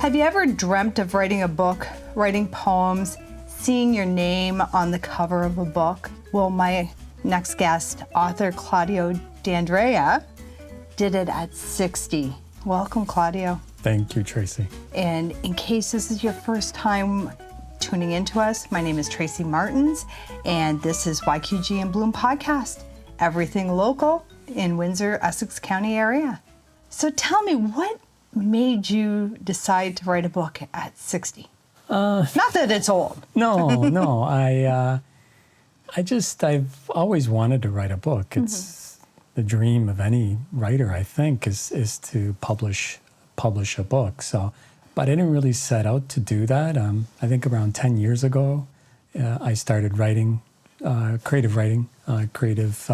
Have you ever dreamt of writing a book, writing poems, seeing your name on the cover of a book? Well, my next guest, author Claudio D'Andrea, did it at 60. Welcome, Claudio. Thank you, Tracy. And in case this is your first time tuning into us, my name is Tracy Martins, and this is YQG and Bloom Podcast, everything local in Windsor, Essex County area. So tell me, what made you decide to write a book at 60? Not that it's old. No. I've always wanted to write a book. It's the dream of any writer, I think, is to publish a book. So, but I didn't really set out to do that. I think around 10 years ago, I started writing, creative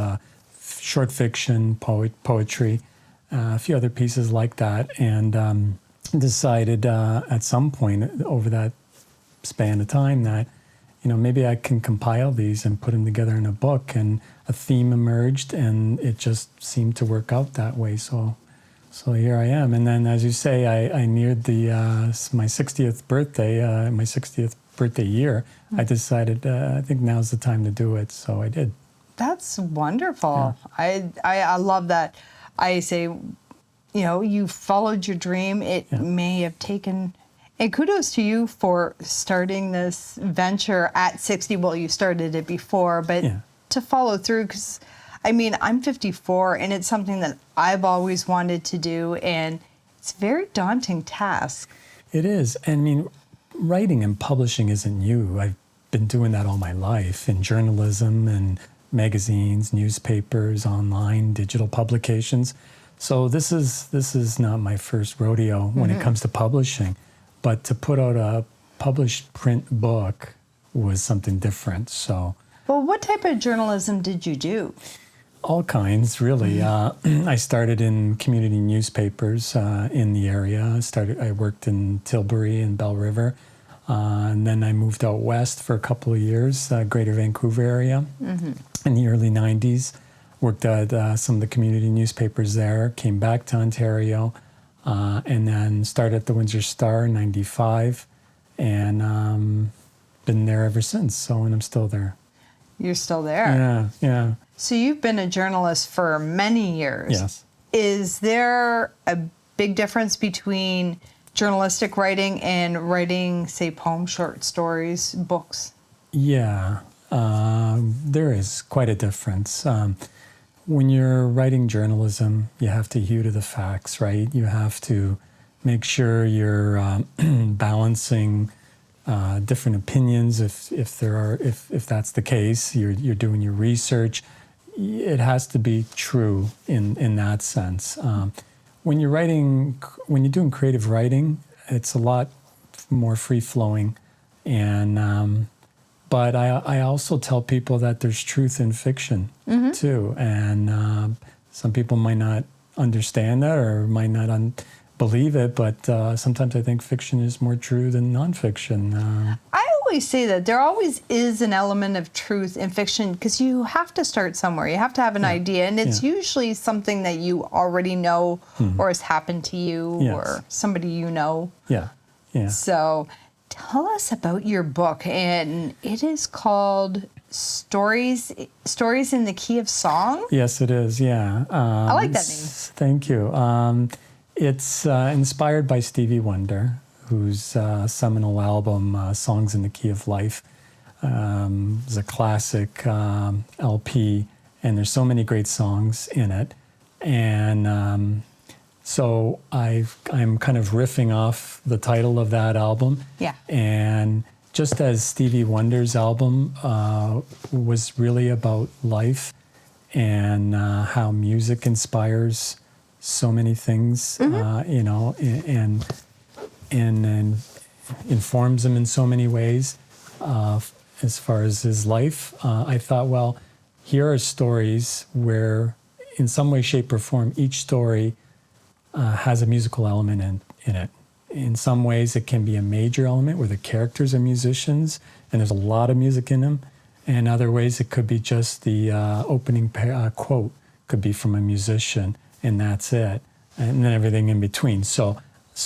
short fiction, poetry, a few other pieces like that, and decided at some point over that span of time that, maybe I can compile these and put them together in a book, and a theme emerged, and it just seemed to work out that way. So here I am. And then, as you say, I neared my 60th birthday year. I decided I think now's the time to do it, so I did. That's wonderful. Yeah. I love that. I say, you followed your dream. It may have taken, and kudos to you for starting this venture at 60. Well, you started it before, but to follow through, because I'm 54, and it's something that I've always wanted to do, and it's a very daunting task. It is. Writing and publishing isn't new. I've been doing that all my life in journalism and magazines, newspapers, online, digital publications. So this is not my first rodeo when it comes to publishing, but to put out a published print book was something different. So, well, what type of journalism did you do? All kinds, really. I started in community newspapers in the area. I worked in Tilbury and Bell River. And then I moved out west for a couple of years, Greater Vancouver area, in the early 90s. Worked at some of the community newspapers there, came back to Ontario, and then started at the Windsor Star in 95, and been there ever since, and I'm still there. You're still there? Yeah. So you've been a journalist for many years. Yes. Is there a big difference between journalistic writing and writing, say, poems, short stories, books? Yeah, there is quite a difference. When you're writing journalism, you have to hew to the facts, right? You have to make sure you're balancing different opinions. If that's the case, you're doing your research. It has to be true in that sense. When you're doing creative writing, it's a lot more free-flowing, and but I also tell people that there's truth in fiction too, and some people might not understand that or might not believe it, but sometimes I think fiction is more true than nonfiction. I always say that there always is an element of truth in fiction, because you have to start somewhere. You have to have an idea, and it's usually something that you already know or has happened to you or somebody you know. Yeah. So tell us about your book, and it is called Stories in the Key of Song? Yes, it is, yeah. I like that name. Thank you. It's inspired by Stevie Wonder, whose seminal album, Songs in the Key of Life, is a classic LP, and there's so many great songs in it. And so I'm kind of riffing off the title of that album. Yeah. And just as Stevie Wonder's album was really about life and how music inspires so many things, and informs him in so many ways as far as his life. I thought, well, here are stories where in some way, shape, or form, each story has a musical element in it. In some ways, it can be a major element where the characters are musicians and there's a lot of music in them. And other ways, it could be just the opening quote could be from a musician, and that's it, and then everything in between. So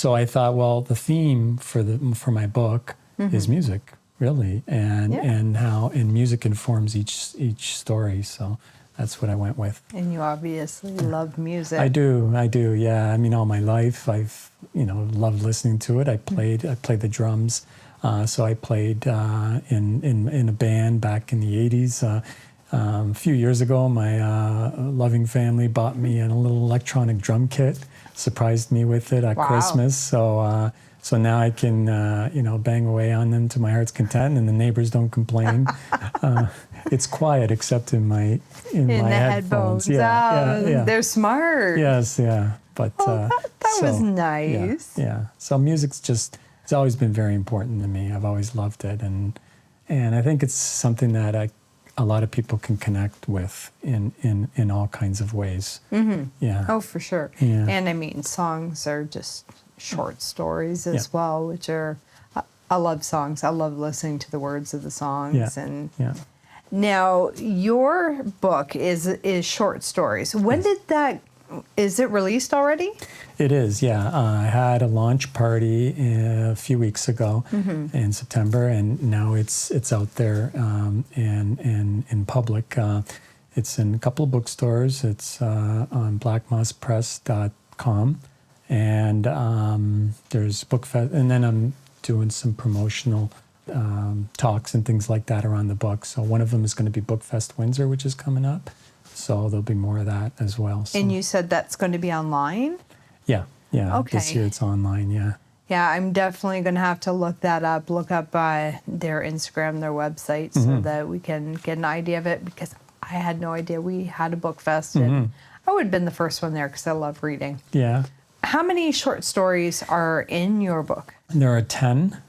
I thought, well, the theme for my book is music, really, and how music informs each story. So that's what I went with. And you obviously love music. I do, yeah. I mean, all my life, I've, loved listening to it. I played the drums. So I played in a band back in the 80s. A few years ago, my loving family bought me a little electronic drum kit, surprised me with it at Christmas. So now I can, bang away on them to my heart's content, and the neighbors don't complain. It's quiet except in my headphones. Yeah. They're smart. Yes, yeah. But that was nice. Yeah. So music's it's always been very important to me. I've always loved it, and I think it's something that a lot of people can connect with in all kinds of ways. Mm-hmm. Yeah. Oh, for sure. Yeah. And I mean, songs are just short stories as well, which are, I love songs. I love listening to the words of the songs. And now your book is short stories. When did that, is it released already? It is, yeah. I had a launch party a few weeks ago in September, and now it's out there and in public. It's in a couple of bookstores. It's on blackmosspress.com, and there's BookFest, and then I'm doing some promotional talks and things like that around the book. So one of them is going to be BookFest Windsor, which is coming up. So there'll be more of that as well. So. And you said that's going to be online? Yeah. Okay. This year it's online, yeah. Yeah, I'm definitely going to have to look that up, look up their Instagram, their website, so that we can get an idea of it, because I had no idea we had a book fest, and I would have been the first one there because I love reading. Yeah. How many short stories are in your book? There are 10,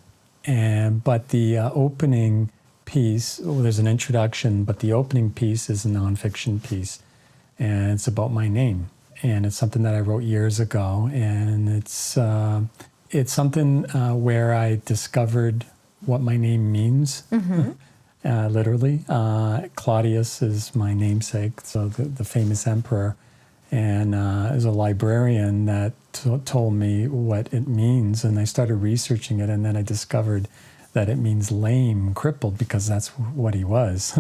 but the opening piece, there's an introduction, but the opening piece is a nonfiction piece, and it's about my name. And it's something that I wrote years ago, and it's something where I discovered what my name means, literally. Claudius is my namesake, so the famous emperor, and there's a librarian that told me what it means, and I started researching it, and then I discovered that it means lame, crippled, because that's what he was.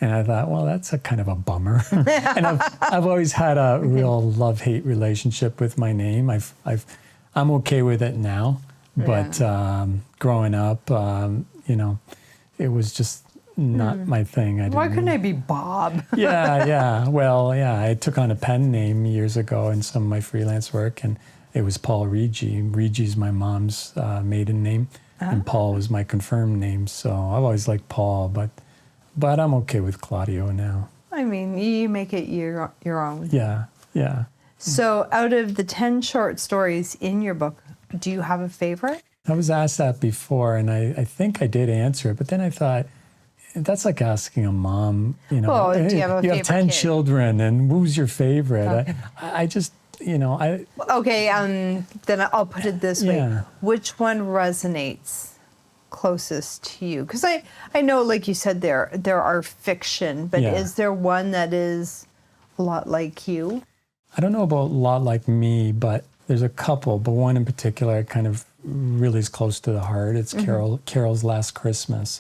And I thought, well, that's a kind of a bummer. And I've always had a real love-hate relationship with my name. I'm okay with it now, but growing up, it was just not my thing. Why couldn't I be Bob? Yeah. Well, I took on a pen name years ago in some of my freelance work, and it was Paul Rigi. Rigi's my mom's maiden name, and Paul was my confirmed name. So I've always liked Paul, but I'm okay with Claudio now. I mean, you make it your own. Yeah. So out of the 10 short stories in your book, do you have a favorite? I was asked that before, and I think I did answer it, but then I thought, that's like asking a mom, Well, do you have a you have 10 kid? children, and who's your favorite? Okay. I just, Okay, then I'll put it this way. Yeah. Which one resonates closest to you? Because I know, like you said, there are fiction, but is there one that is a lot like you? I don't know about a lot like me, but there's a couple, but one in particular kind of really is close to the heart. It's Carol's Last Christmas.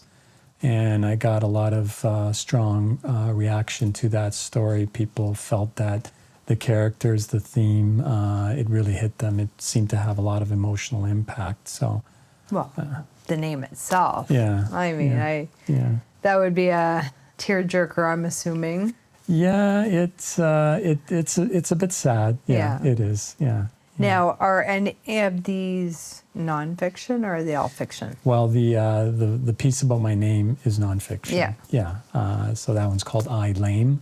And I got a lot of strong reaction to that story. People felt that the characters, the theme, it really hit them. It seemed to have a lot of emotional impact. So, Well, the name itself. Yeah. I mean, that would be a tearjerker, I'm assuming. Yeah, it's a bit sad. Yeah, it is. Yeah. Now, are any of these nonfiction, or are they all fiction? Well, the piece about my name is nonfiction. Yeah. So that one's called I Lame,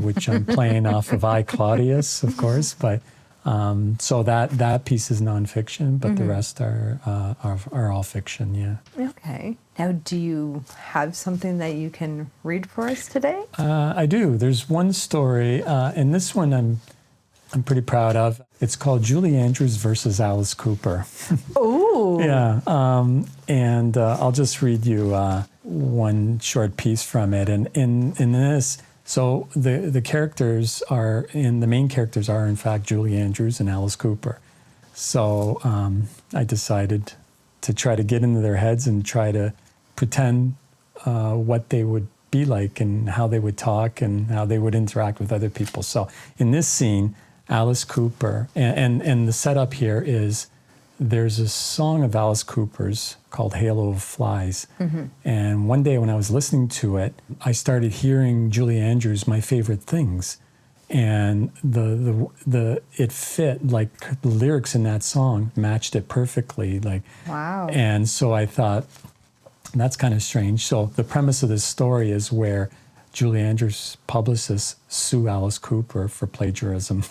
which I'm playing off of I Claudius, of course. But so that piece is nonfiction, but the rest are all fiction. Yeah. Okay. Now, do you have something that you can read for us today? I do. There's one story, and this one I'm pretty proud of. It's called Julie Andrews versus Alice Cooper. Oh. Yeah. And I'll just read you one short piece from it. And in this So the characters are, the main characters are in fact Julie Andrews and Alice Cooper. So I decided to try to get into their heads and try to pretend what they would be like and how they would talk and how they would interact with other people. So in this scene, Alice Cooper, and the setup here is there's a song of Alice Cooper's called Halo of Flies. And one day when I was listening to it, I started hearing Julie Andrews' My Favorite Things. And it fit, like the lyrics in that song matched it perfectly. Like, wow. And so I thought, that's kind of strange. So the premise of this story is where Julie Andrews' publicists sue Alice Cooper for plagiarism,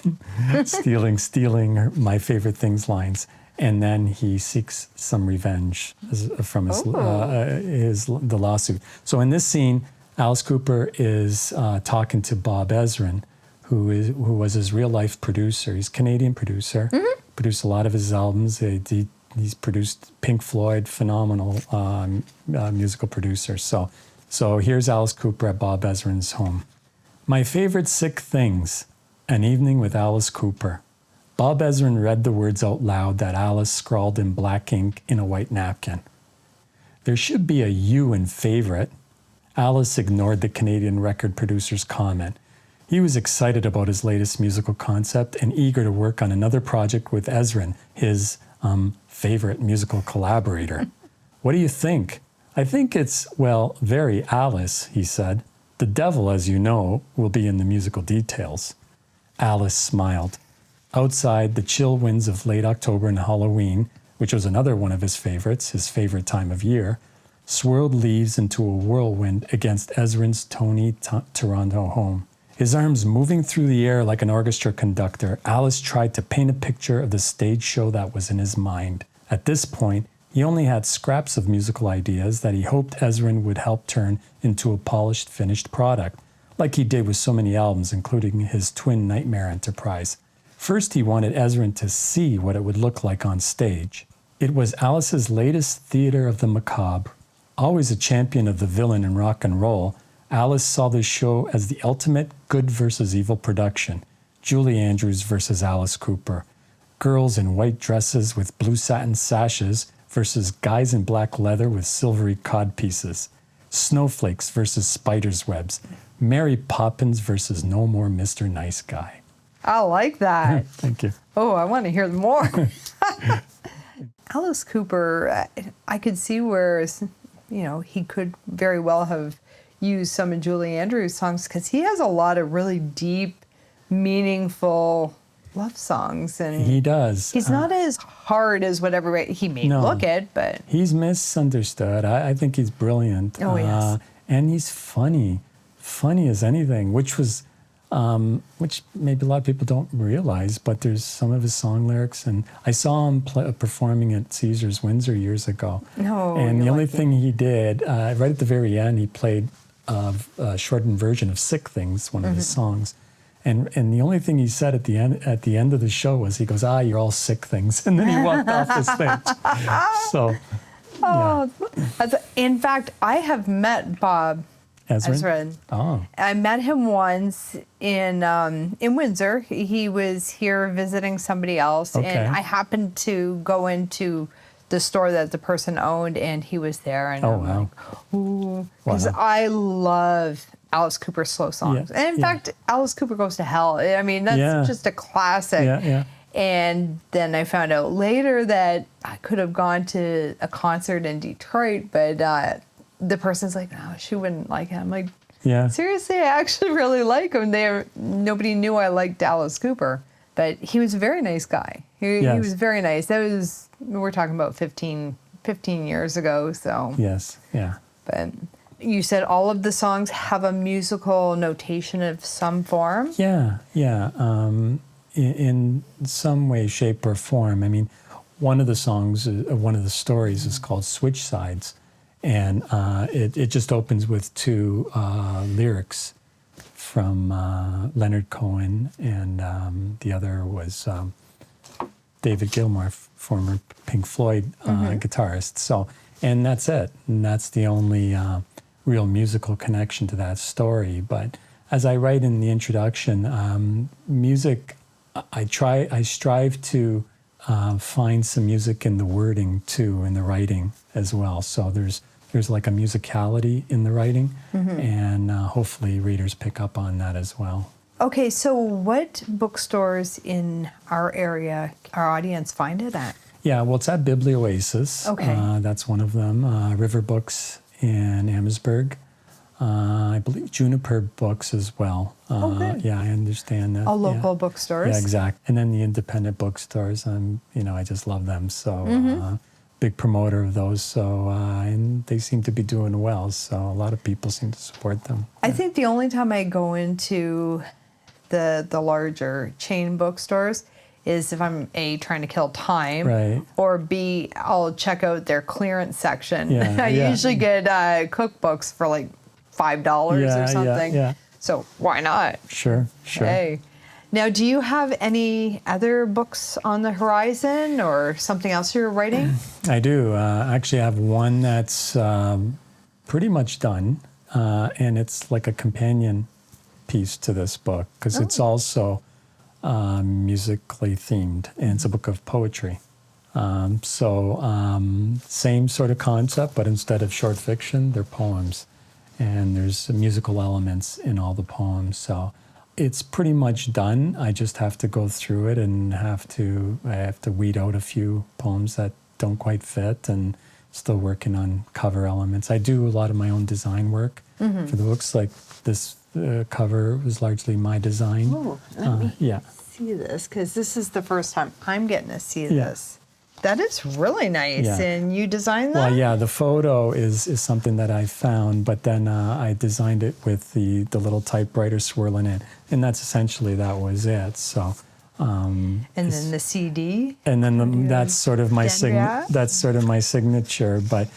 stealing My Favorite Things lines. And then he seeks some revenge from the lawsuit. So in this scene, Alice Cooper is talking to Bob Ezrin, who was his real life producer. He's a Canadian producer, produced a lot of his albums. He's produced Pink Floyd, phenomenal musical producer. So here's Alice Cooper at Bob Ezrin's home. My favorite sick things, an evening with Alice Cooper. Bob Ezrin read the words out loud that Alice scrawled in black ink in a white napkin. There should be a U in favorite. Alice ignored the Canadian record producer's comment. He was excited about his latest musical concept and eager to work on another project with Ezrin, his favorite musical collaborator. What do you think? I think it's, well, very Alice, he said. The devil, as you know, will be in the musical details. Alice smiled. Outside, the chill winds of late October and Halloween, which was another one of his favorites, his favorite time of year, swirled leaves into a whirlwind against Ezrin's Tony Toronto home. His arms moving through the air like an orchestra conductor, Alice tried to paint a picture of the stage show that was in his mind. At this point, he only had scraps of musical ideas that he hoped Ezrin would help turn into a polished, finished product, like he did with so many albums, including his twin Nightmare Enterprise. First, he wanted Ezrin to see what it would look like on stage. It was Alice's latest theater of the macabre. Always a champion of the villain in rock and roll, Alice saw this show as the ultimate good versus evil production. Julie Andrews versus Alice Cooper. Girls in white dresses with blue satin sashes versus guys in black leather with silvery codpieces. Snowflakes versus spider's webs. Mary Poppins versus No More Mr. Nice Guy. I like that. Thank you. Oh, I want to hear more. Alice Cooper, I could see where, he could very well have used some of Julie Andrews' songs because he has a lot of really deep, meaningful love songs. And he does. He's not as hard as whatever he may look it, but he's misunderstood. I think he's brilliant. Oh, yes. And he's funny as anything, which maybe a lot of people don't realize, but there's some of his song lyrics, and I saw him performing at Caesar's Windsor years ago. And the only thing he did, right at the very end, he played a shortened version of Sick Things, one of his songs. And the only thing he said at the end of the show was, he goes, "You're all sick things," and then he walked off the stage. So, in fact, I have met Bob Ezrin. Oh. I met him once in Windsor. He was here visiting somebody else, and I happened to go into the store that the person owned, and he was there. And I'm like, ooh, because I love Alice Cooper slow songs. And in fact, Alice Cooper Goes to Hell. I mean, that's just a classic. And then I found out later that I could have gone to a concert in Detroit, but the person's like, no, she wouldn't like him. I'm like, seriously, I actually really like him. Nobody knew I liked Alice Cooper, but he was a very nice guy. He was very nice. We're talking about 15 years ago, so. Yes, yeah. But you said all of the songs have a musical notation of some form? Yeah. In some way, shape, or form. I mean, one of the songs, one of the stories is called Switch Sides. And it just opens with two lyrics from Leonard Cohen, and the other was David Gilmour, former Pink Floyd guitarist. So, and that's it. And that's the only real musical connection to that story. But as I write in the introduction, music, I strive to find some music in the wording too, in the writing as well. So there's like a musicality in the writing, and hopefully readers pick up on that as well. Okay, so what bookstores in our area, our audience, find it at? Yeah, well, it's at Biblioasis. Okay. That's one of them. River Books in Amherstburg. I believe Juniper Books as well. Good. Yeah, I understand that. All local bookstores? Yeah, exactly. And then the independent bookstores, I just love them. So big promoter of those. So and they seem to be doing well. So a lot of people seem to support them. I think the only time I go into the larger chain bookstores is if I'm A, trying to kill time, Right. or B, I'll check out their clearance section. Yeah, I yeah. usually get cookbooks for like $5 Yeah, or something. yeah. So why not? Sure. Hey. Now, do you have any other books on the horizon or something else you're writing? I do. Actually, I have one that's pretty much done, and it's like a companion piece to this book because it's also musically themed, and it's a book of poetry. Same sort of concept, but instead of short fiction, they're poems, and there's musical elements in all the poems. So it's pretty much done. I just have to go through it and I have to weed out a few poems that don't quite fit, and still working on cover elements. I do a lot of my own design work for the books. Like this cover was largely my design. Oh, let me Yeah. see this, because this is the first time I'm getting to see Yeah. this. That is really nice. Yeah. And you designed that? Well, yeah, the photo is something that I found, but then I designed it with the little typewriter swirling in, and that was it. So, and then the CD? and then that's sort of my D'Andrea? that's sort of my signature. But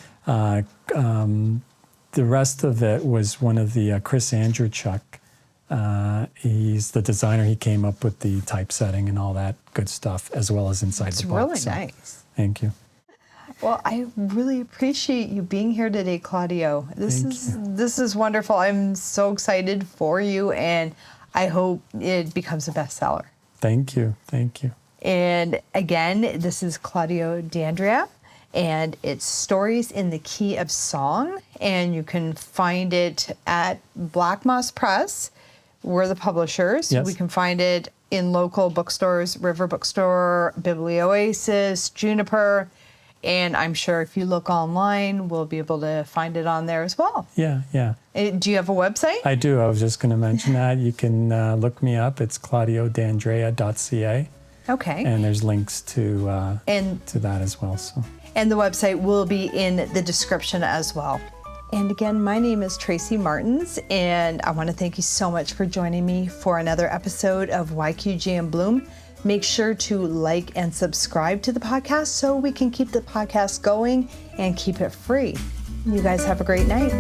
the rest of it was one of the Chris Andrewchuk. He's the designer. He came up with the typesetting and all that good stuff, as well as inside the book. It's really nice. Thank you. Well, I really appreciate you being here today, Claudio. This is wonderful. I'm so excited for you, and I hope it becomes a bestseller. Thank you. Thank you. And again, this is Claudio D'Andrea, and it's Stories in the Key of Song, and you can find it at Black Moss Press. We're the publishers. Yes. We can find it in local bookstores, River Bookstore, Biblioasis, Juniper, and I'm sure if you look online, we'll be able to find it on there as well. Yeah. Do you have a website? I do. I was just going to mention that. You can look me up. It's claudiodandrea.ca. Okay. And there's links to that as well. So. And the website will be in the description as well. And again, my name is Tracy Martins, and I want to thank you so much for joining me for another episode of YQG and Bloom. Make sure to like and subscribe to the podcast so we can keep the podcast going and keep it free. You guys have a great night.